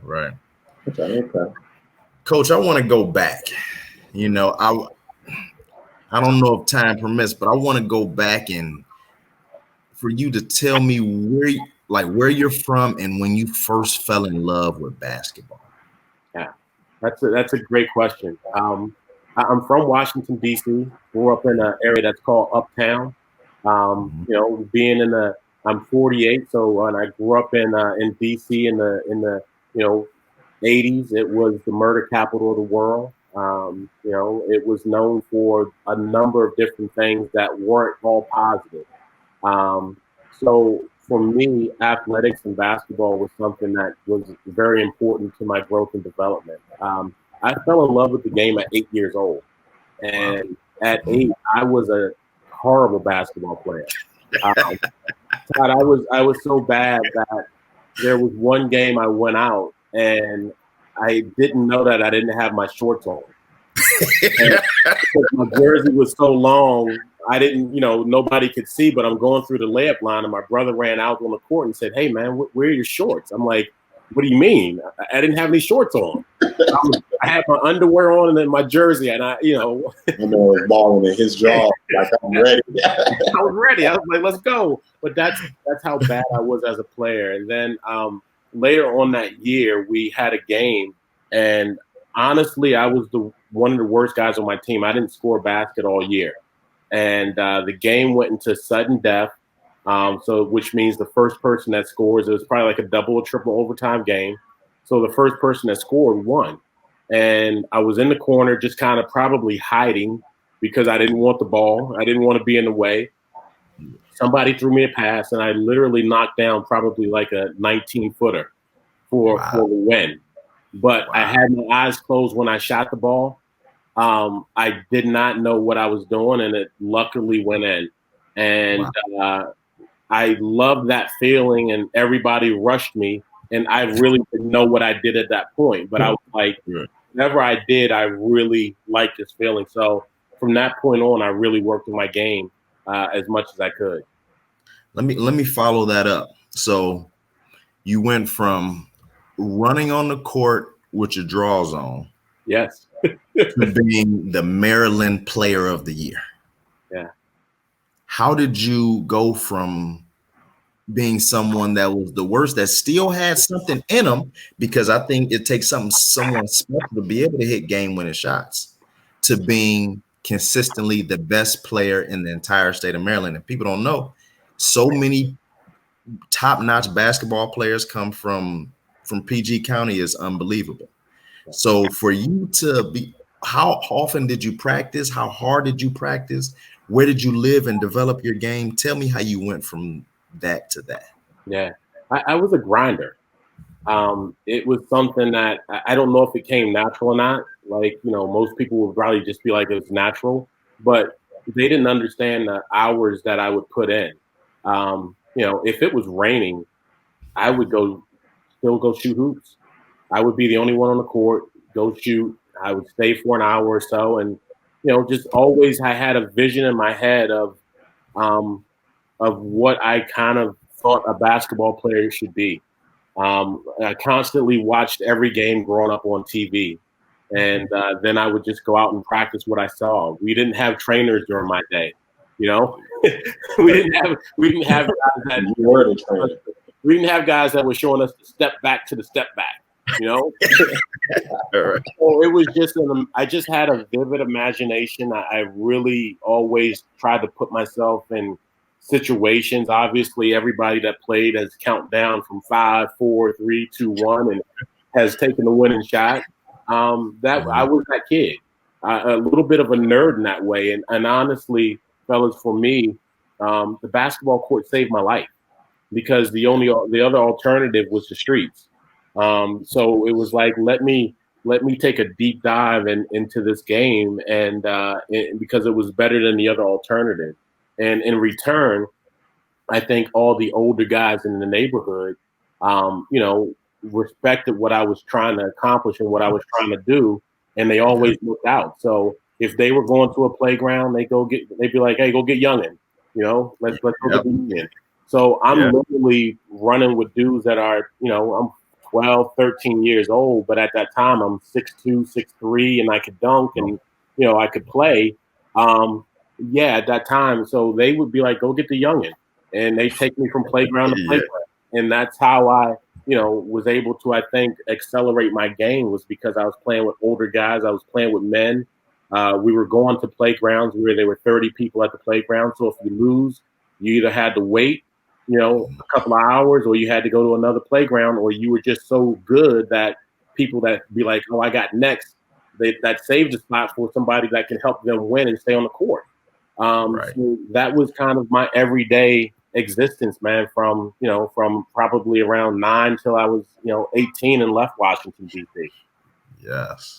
Right. Okay. Coach, I want to go back. You know, I don't know if time permits, but I want to go back and for you to tell me where you're from and when you first fell in love with basketball. Yeah, that's a great question. I'm from Washington D.C. Grew up in an area that's called Uptown. Being I'm 48, so when I grew up in D.C. in the 80s, it was the murder capital of the world. It was known for a number of different things that weren't all positive. So for me, athletics and basketball was something that was very important to my growth and development. I fell in love with the game at 8 years old, and at 8, I was a horrible basketball player. Todd, I was so bad that there was one game I went out and I didn't know that I didn't have my shorts on. And because my jersey was so long, I didn't, nobody could see, but I'm going through the layup line and my brother ran out on the court and said, "Hey man, where are your shorts?" I'm like, "What do you mean? I didn't have any shorts on. I had my underwear on and then my jersey." And I was balling in his jaw. Like, I'm ready. I was ready. I was like, "Let's go." But that's how bad I was as a player. And then later on that year, we had a game, and honestly, I was one of the worst guys on my team. I didn't score a basket all year. And the game went into sudden death, which means the first person that scores, it was probably like a double or triple overtime game. So the first person that scored won. And I was in the corner just kind of probably hiding because I didn't want the ball. I didn't want to be in the way. Somebody threw me a pass, and I literally knocked down probably like a 19-footer for the win. But I had my eyes closed when I shot the ball. I did not know what I was doing, and it luckily went in. And I loved that feeling, and everybody rushed me, and I really didn't know what I did at that point. But I was like, whatever I did, I really liked this feeling. So from that point on, I really worked on my game as much as I could. Let me follow that up. So you went from running on the court with your draws on, yes, to being the Maryland Player of the Year. Yeah. How did you go from being someone that was the worst, that still had something in them, because I think it takes someone special to be able to hit game-winning shots, to being consistently the best player in the entire state of Maryland? And people don't know, so many top-notch basketball players come from PG County is unbelievable. So for you to be, how often did you practice? How hard did you practice? Where did you live and develop your game? Tell me how you went from that to that. Yeah, I was a grinder. It was something that I don't know if it came natural or not. Like, most people would probably just be like, it's natural, but they didn't understand the hours that I would put in. If it was raining, I would still go shoot hoops. I would be the only one on the court, go shoot. I would stay for an hour or so. And, just always I had a vision in my head of what I kind of thought a basketball player should be. I constantly watched every game growing up on TV. And then I would just go out and practice what I saw. We didn't have trainers during my day. We didn't have guys that we didn't have guys that were showing us the step back to the step back. So it was just I just had a vivid imagination. I really always tried to put myself in situations. Obviously, everybody that played has count down from 5, 4, 3, 2, 1, and has taken the winning shot. I was that kid, a little bit of a nerd in that way. And honestly, fellas, for me, the basketball court saved my life, because the other alternative was the streets. So it was like, let me take a deep dive into this game, and because it was better than the other alternative. And in return, I think all the older guys in the neighborhood, respected what I was trying to accomplish and what I was trying to do, and they always looked out. So if they were going to a playground, they'd be like, "Hey, go get Youngin, let's go get Youngin." So I'm literally running with dudes that are, I'm 12, 13 years old. But at that time, I'm 6'2", 6'3", and I could dunk and, I could play. At that time. So they would be like, go get the youngin'. And they take me from playground to playground. And that's how I, was able to, I think, accelerate my game, was because I was playing with older guys. I was playing with men. We were going to playgrounds where there were 30 people at the playground. So if you lose, you either had to wait, a couple of hours, or you had to go to another playground, or you were just so good that people that be like, oh, I got next, that saved the spot for somebody that can help them win and stay on the court. So that was kind of my everyday existence, man, from probably around 9 till I was, 18 and left Washington, D.C. Yes.